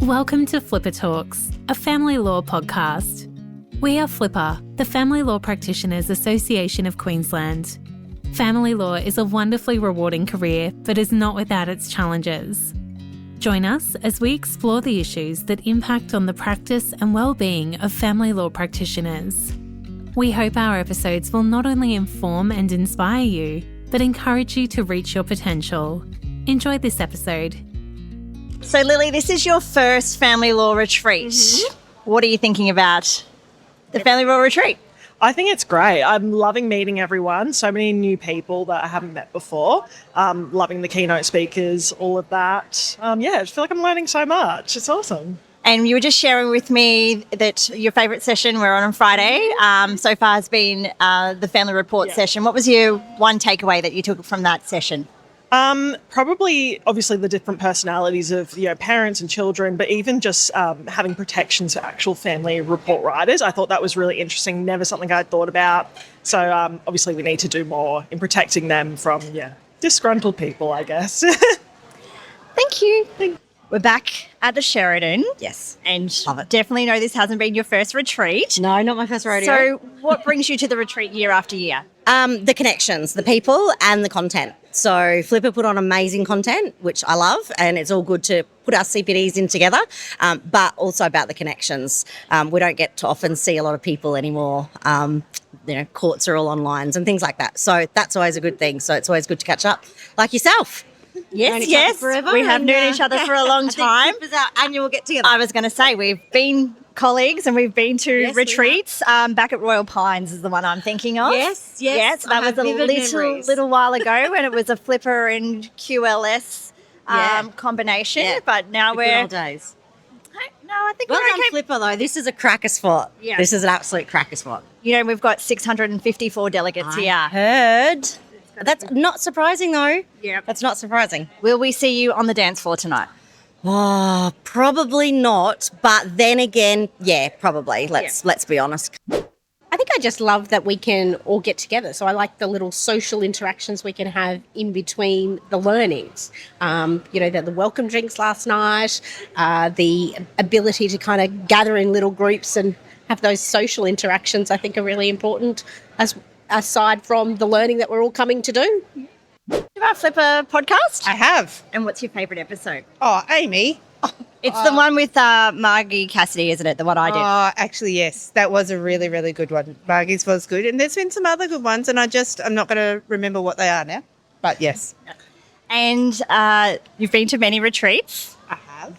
Welcome to Flipper Talks, a family law podcast. We are Flipper, the Family Law Practitioners Association of Queensland. Family law is a wonderfully rewarding career, but is not without its challenges. Join us as we explore the issues that impact on the practice and well-being of family law practitioners. We hope our episodes will not only inform and inspire you, but encourage you to reach your potential. Enjoy this episode. So, Lily, this is your first family law retreat. Mm-hmm. What are you thinking about the family law retreat? I think it's great. I'm loving meeting everyone, so many new people that I haven't met before, loving the keynote speakers, all of that. I feel like I'm learning so much. It's awesome. And you were just sharing with me that your favourite session we're on Friday so far has been the family report session. What was your one takeaway that you took from that session? Probably, obviously, the different personalities of parents and children, but even just having protections for actual family report writers. I thought that was really interesting. Never something I'd thought about. So obviously, we need to do more in protecting them from disgruntled people, I guess. Thank you. We're back at the Sheraton. Yes. And definitely know this hasn't been your first retreat. No, not my first rodeo. So what brings you to the retreat year after year? The connections, the people and the content. So Flipper put on amazing content, which I love, and it's all good to put our CPDs in together, but also about the connections. We don't get to often see a lot of people anymore. Courts are all online and things like that. So that's always a good thing. So it's always good to catch up, like yourself. Yes. We have known each other for a long time. This is our annual get-together. I was going to say, we've been colleagues and we've been to retreats. Back at Royal Pines is the one I'm thinking of. Yes. That was a little while ago when it was a Flipper and QLS combination. Yeah. But now we're... Good old days. No, I think well we're done, okay. Flipper, though. This is a cracker spot. Yeah. This is an absolute cracker spot. We've got 654 delegates here. Heard. That's not surprising, though. Yeah. That's not surprising. Will we see you on the dance floor tonight? Oh, probably not. But then again, probably. Let's be honest. I think I just love that we can all get together. So I like the little social interactions we can have in between the learnings. The welcome drinks last night, the ability to kind of gather in little groups and have those social interactions I think are really important aside from the learning that we're all coming to do. You have our Flipper podcast? I have. And what's your favourite episode? Oh, Amy. It's the one with Margie Cassidy, isn't it? The one I did. Oh, actually, yes. That was a really, really good one. Margie's was good. And there's been some other good ones, and I'm not going to remember what they are now. But yes. And you've been to many retreats. I have.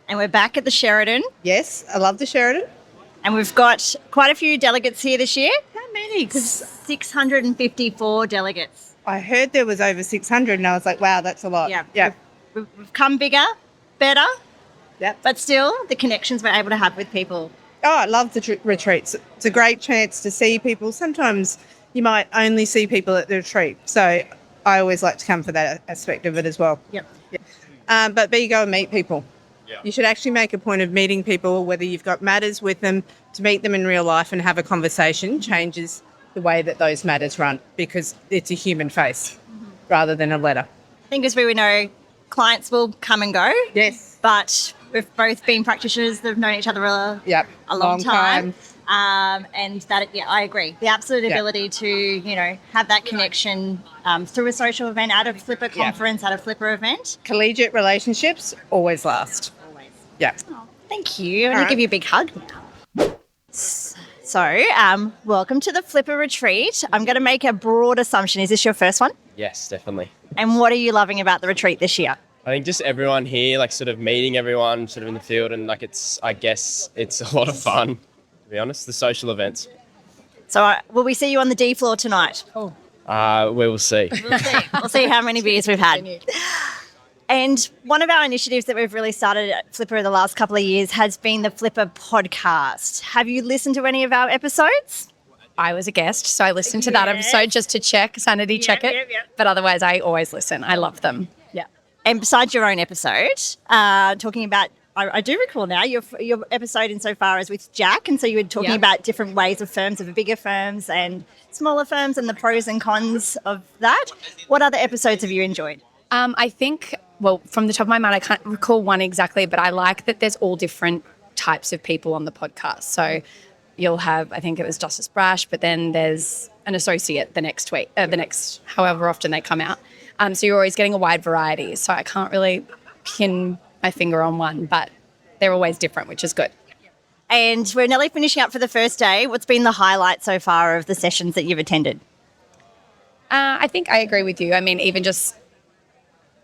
And we're back at the Sheraton. Yes, I love the Sheraton. And we've got quite a few delegates here this year. How many? 654 delegates. I heard there was over 600, and I was like, wow, that's a lot. Yeah. We've come bigger, better. Yep. But still, the connections we're able to have with people. Oh, I love the retreats. It's a great chance to see people. Sometimes you might only see people at the retreat. So I always like to come for that aspect of it as well. Yep. But you go and meet people. Yeah. You should actually make a point of meeting people, whether you've got matters with them, to meet them in real life and have a conversation changes the way that those matters run because it's a human face rather than a letter. I think as we know, clients will come and go. Yes. But we've both been practitioners that have known each other a long time. And that, I agree. The absolute ability to, have that connection through a social event, at a Flipper conference, at a Flipper event. Collegiate relationships always last. Always. Yeah. Oh, thank you. I'm going to give you a big hug now. So, welcome to the Flipper retreat. I'm going to make a broad assumption. Is this your first one? Yes, definitely. And what are you loving about the retreat this year? I think just everyone here, sort of meeting everyone sort of in the field and I guess it's a lot of fun, to be honest, the social events. So will we see you on the D floor tonight? We will see. We'll see how many beers we've had. And one of our initiatives that we've really started at Flipper in the last couple of years has been the Flipper podcast. Have you listened to any of our episodes? I was a guest, so I listened to that episode just to sanity check it. But otherwise, I always listen. I love them. Yeah. And besides your own episode, talking about, I do recall now, your episode insofar as with Jack, and so you were talking about different ways of firms, of bigger firms and smaller firms and the pros and cons of that. What other episodes have you enjoyed? I think well, from the top of my mind, I can't recall one exactly, but I like that there's all different types of people on the podcast. So you'll have, I think it was Justice Brash, but then there's an associate the next week, however often they come out. So you're always getting a wide variety. So I can't really pin my finger on one, but they're always different, which is good. And we're nearly finishing up for the first day. What's been the highlight so far of the sessions that you've attended? I think I agree with you. I mean, even just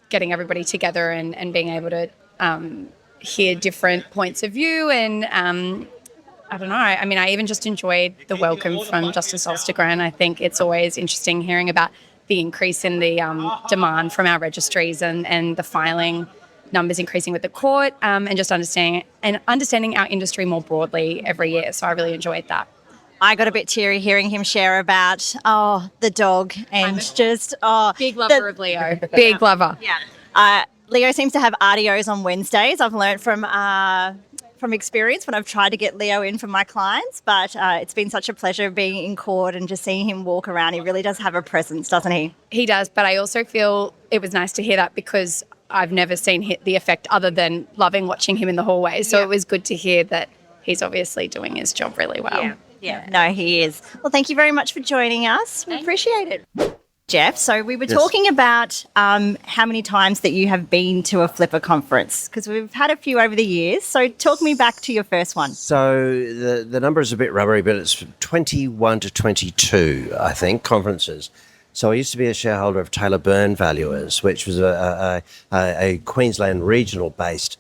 getting everybody together and being able to hear different points of view and I don't know. I mean, I even just enjoyed the welcome from Justice Olstergren. I think it's always interesting hearing about the increase in the demand from our registries and the filing numbers increasing with the court and just understanding our industry more broadly every year. So I really enjoyed that. I got a bit teary hearing him share about, the dog and just, Big lover of Leo. Big lover. Yeah. Leo seems to have RDOs on Wednesdays. I've learned from experience when I've tried to get Leo in for my clients, but it's been such a pleasure being in court and just seeing him walk around. He really does have a presence, doesn't he? He does, but I also feel it was nice to hear that because I've never seen the effect other than loving watching him in the hallway. So It was good to hear that he's obviously doing his job really well. Yeah. No, he is. Well, thank you very much for joining us. We appreciate it. Jeff, so we were talking about how many times that you have been to a Flipper conference, because we've had a few over the years. So talk me back to your first one. So the number is a bit rubbery, but it's 21 to 22, I think, conferences. So I used to be a shareholder of Taylor Byrne Valuers, which was a Queensland regional-based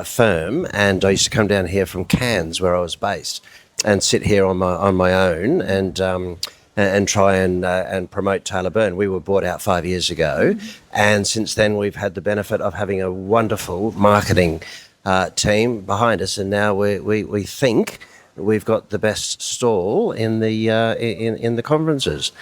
firm, and I used to come down here from Cairns, where I was based, and sit here on my own and try and promote Taylor Byrne. We were bought out 5 years ago, and since then we've had the benefit of having a wonderful marketing team behind us, and now we think we've got the best stall in the conferences.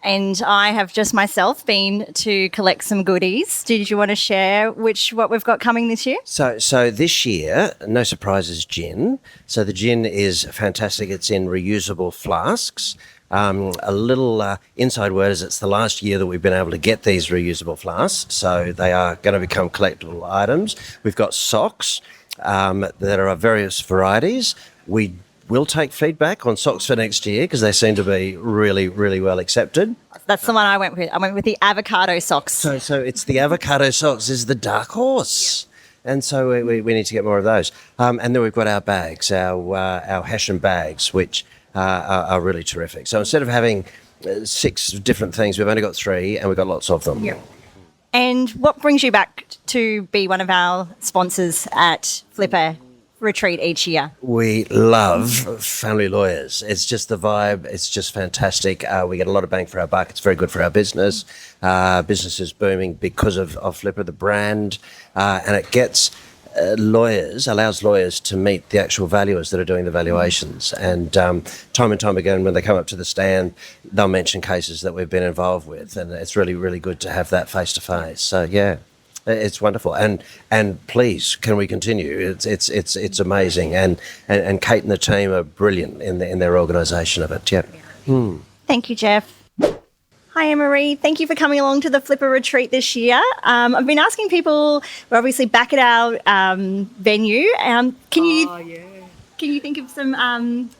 And I have just myself been to collect some goodies. Did you want to share what we've got coming this year? So this year, no surprises, gin. So the gin is fantastic. It's in reusable flasks. A little inside word is it's the last year that we've been able to get these reusable flasks, so they are going to become collectible items. We've got socks that are of various varieties. We will take feedback on socks for next year because they seem to be really, really well accepted. That's the one I went with. I went with the avocado socks. So it's the avocado socks is the dark horse. Yeah. And so we need to get more of those. And then we've got our bags, our Hessian bags, which are really terrific. So instead of having 6 different things, we've only got 3 and we've got lots of them. Yeah. And what brings you back to be one of our sponsors at Flipper Retreat each year? We love family lawyers. It's just the vibe. It's just fantastic. We get a lot of bang for our buck. It's very good for our business. Business is booming because of Flipper, the brand, and it gets allows lawyers to meet the actual valuers that are doing the valuations. And time and time again, when they come up to the stand, they'll mention cases that we've been involved with, and it's really, really good to have that face to face. So yeah. It's wonderful, and please, can we continue? It's amazing, and Kate and the team are brilliant in their organisation of it. Yep. Thank you, Jeff. Hi, Anne-Marie. Thank you for coming along to the Flipper Retreat this year. I've been asking people. We're obviously back at our venue. Can you think of some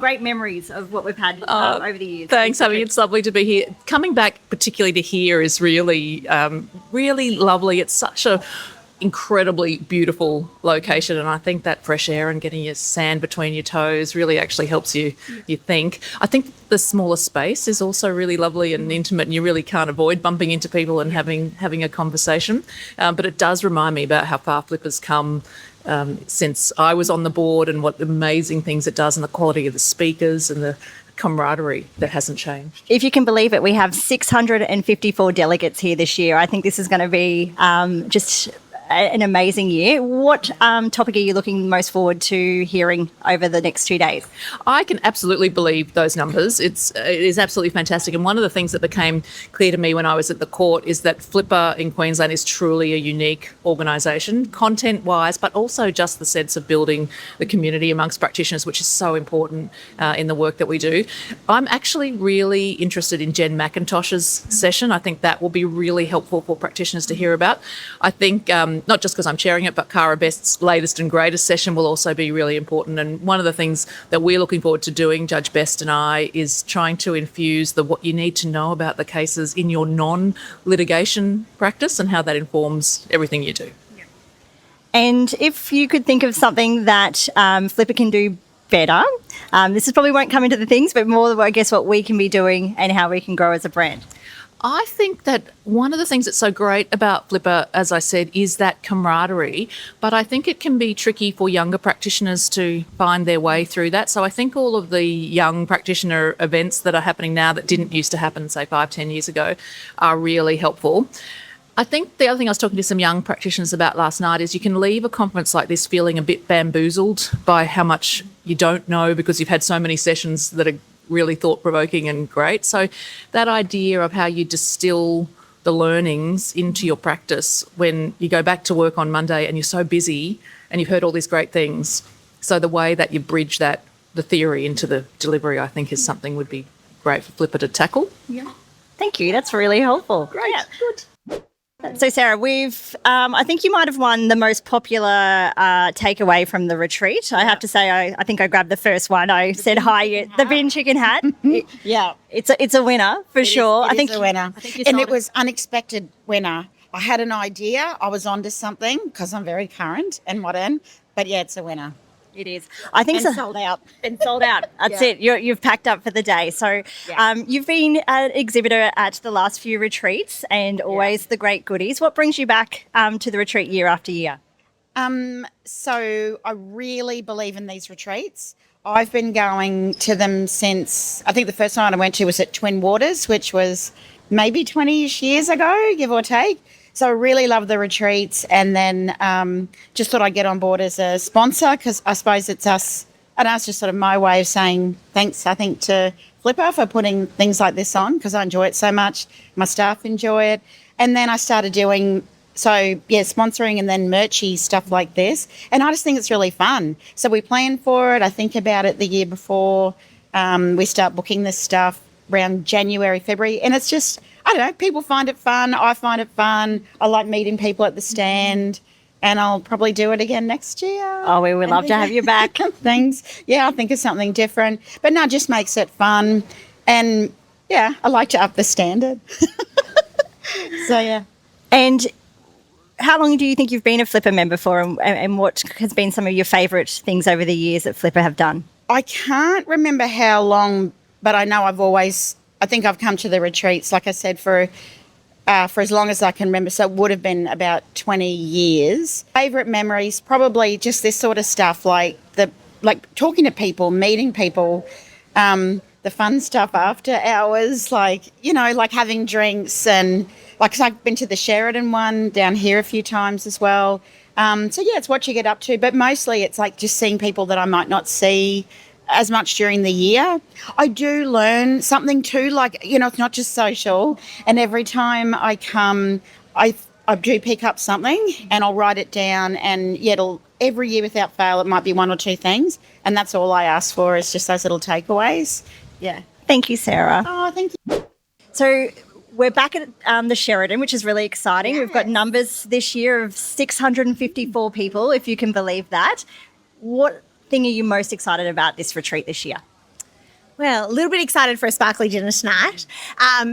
great memories of what we've had over the years? Thanks, Abby. It's lovely to be here. Coming back particularly to here is really, really lovely. It's such a incredibly beautiful location, and I think that fresh air and getting your sand between your toes really actually helps you think. I think the smaller space is also really lovely and intimate, and you really can't avoid bumping into people and having a conversation. But it does remind me about how far Flipper's come since I was on the board, and what amazing things it does, and the quality of the speakers and the camaraderie that hasn't changed. If you can believe it, we have 654 delegates here this year. I think this is going to be just an amazing year. What topic are you looking most forward to hearing over the next 2 days? I can absolutely believe those numbers. It is absolutely fantastic. And one of the things that became clear to me when I was at the court is that FLPA in Queensland is truly a unique organisation, content-wise, but also just the sense of building the community amongst practitioners, which is so important in the work that we do. I'm actually really interested in Jen McIntosh's session. I think that will be really helpful for practitioners to hear about. I think not just because I'm chairing it, but Cara Best's latest and greatest session will also be really important. And one of the things that we're looking forward to doing, Judge Best and I, is trying to infuse what you need to know about the cases in your non-litigation practice and how that informs everything you do. And if you could think of something that FLPA can do better, this probably won't come into the things, but more, I guess, what we can be doing and how we can grow as a brand. I think that one of the things that's so great about FLPA, as I said, is that camaraderie, but I think it can be tricky for younger practitioners to find their way through that. So I think all of the young practitioner events that are happening now that didn't used to happen, say, 5-10 years ago, are really helpful. I think the other thing I was talking to some young practitioners about last night is you can leave a conference like this feeling a bit bamboozled by how much you don't know because you've had so many sessions that are really thought-provoking and great. So that idea of how you distill the learnings into your practice when you go back to work on Monday and you're so busy and you've heard all these great things. So the way that you bridge that, the theory into the delivery, I think is something would be great for FLPA to tackle. Yeah. Thank you. That's really helpful. Great. Yeah. Good. So, Sarah, I think you might have won the most popular takeaway from the retreat. I have to say, I think I grabbed the first one. I said hi, the bin chicken hat. Yeah. It's a winner for sure. I think it's a winner. And it was unexpected winner. I had an idea. I was onto something because I'm very current and modern. But yeah, it's a winner. It is. I think so. Sold out. And sold out. That's it. You've packed up for the day. So you've been an exhibitor at the last few retreats and always the great goodies. What brings you back to the retreat year after year? So I really believe in these retreats. I've been going to them since, I think the first one I went to was at Twin Waters, which was maybe 20-ish years ago, give or take. So I really love the retreats, and then just thought I'd get on board as a sponsor because I suppose it's us, and that's just sort of my way of saying thanks, I think, to FLPA for putting things like this on because I enjoy it so much. My staff enjoy it. And then I started doing, sponsoring and then merchy stuff like this. And I just think it's really fun. So we plan for it. I think about it the year before we start booking this stuff around January, February. And it's just, I don't know, people find it fun. I find it fun. I like meeting people at the stand, and I'll probably do it again next year. Oh, we would love to have you back. Thanks. Yeah, I think it's something different. But no, it just makes it fun. And yeah, I like to up the standard. So yeah. And how long do you think you've been a FLPA member for, and what has been some of your favourite things over the years that FLPA have done? I can't remember how long, but I know I think I've come to the retreats, like I said, for as long as I can remember. So it would have been about 20 years. Favourite memories, probably just this sort of stuff, like talking to people, meeting people, the fun stuff after hours, like having drinks and cause I've been to the Sheraton one down here a few times as well. So yeah, it's what you get up to, but mostly it's like just seeing people that I might not see as much during the year. I do learn something too, it's not just social. And every time I come, I do pick up something and I'll write it down, and every year without fail, it might be one or two things. And that's all I ask for is just those little takeaways. Yeah. Thank you, Sarah. Oh, thank you. So we're back at the Sheraton, which is really exciting. Yes. We've got numbers this year of 654 people, if you can believe that. What thing are you most excited about this retreat this year? Well, a little bit excited for a sparkly dinner tonight,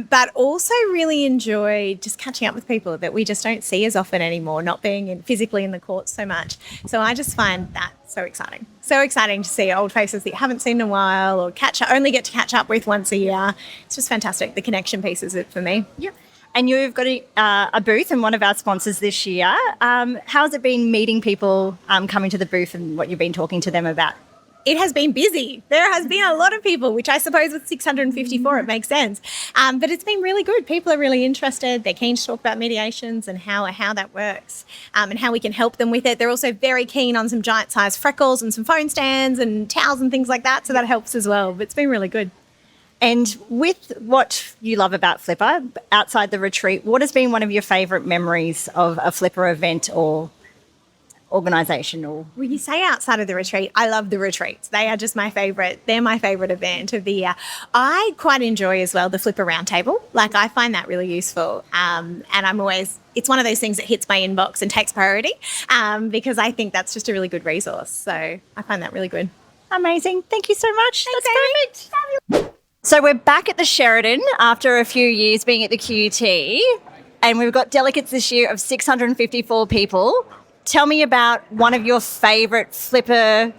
but also really enjoy just catching up with people that we just don't see as often anymore, not being physically in the courts so much. So I just find that so exciting. So exciting to see old faces that you haven't seen in a while or only get to catch up with once a year. It's just fantastic. The connection piece is it for me. Yeah. And you've got a booth and one of our sponsors this year. How's it been meeting people coming to the booth and what you've been talking to them about? it has been busy. There has been a lot of people, which I suppose with 654, it makes sense. But it's been really good. People are really interested. They're keen to talk about mediations and how that works and how we can help them with it. They're also very keen on some giant-sized freckles and some phone stands and towels and things like that, so that helps as well. But it's been really good. And with what you love about Flipper, outside the retreat, what has been one of your favourite memories of a Flipper event or organisation? Or When you say outside of the retreat, I love the retreats. They are just my favourite. They're my favourite event of the year. I quite enjoy as well the Flipper Roundtable. Like, I find that really useful. And it's one of those things that hits my inbox and takes priority because I think that's just a really good resource. So I find that really good. Amazing. Thank you so much. That's perfect. So we're back at the Sheraton after a few years being at the QUT, and we've got delegates this year of 654 people. Tell me about one of your favourite Flipper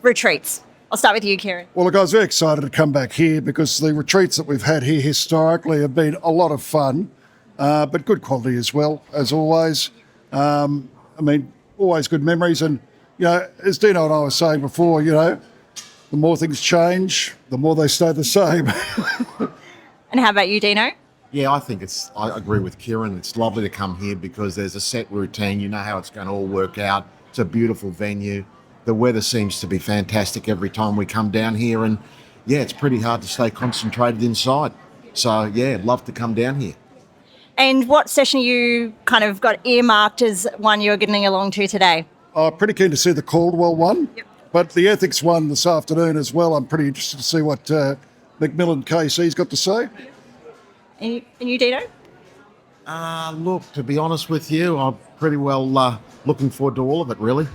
retreats. I'll start with you, Kieran. Well, look, I was very excited to come back here because the retreats that we've had here historically have been a lot of fun, but good quality as well, as always. Always good memories. And, as Dino and I were saying before, the more things change, the more they stay the same. And how about you, Dino? Yeah, I agree with Kieran. It's lovely to come here because there's a set routine. You know how it's going to all work out. It's a beautiful venue. The weather seems to be fantastic every time we come down here. And yeah, it's pretty hard to stay concentrated inside. So yeah, love to come down here. And what session you kind of got earmarked as one you're getting along to today? Pretty keen to see the Caldwell one. Yep. But the ethics one this afternoon as well, I'm pretty interested to see what Macmillan KC's got to say. And you, Dino? Look, to be honest with you, I'm pretty well looking forward to all of it, really.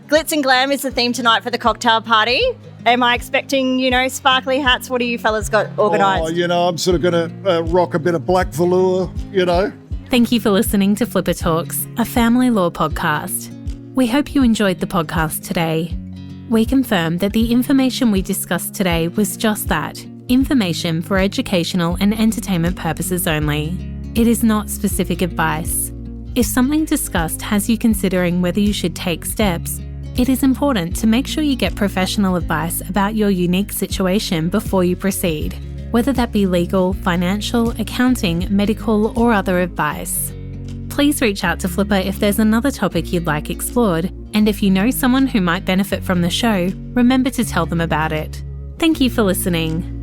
Glitz and glam is the theme tonight for the cocktail party. Am I expecting, sparkly hats? What do you fellas got organised? I'm sort of going to rock a bit of black velour, Thank you for listening to Flipper Talks, a family law podcast. We hope you enjoyed the podcast today. We confirm that the information we discussed today was just that, information for educational and entertainment purposes only. It is not specific advice. If something discussed has you considering whether you should take steps, it is important to make sure you get professional advice about your unique situation before you proceed, whether that be legal, financial, accounting, medical, or other advice. Please reach out to Flipper if there's another topic you'd like explored, and if you know someone who might benefit from the show, remember to tell them about it. Thank you for listening.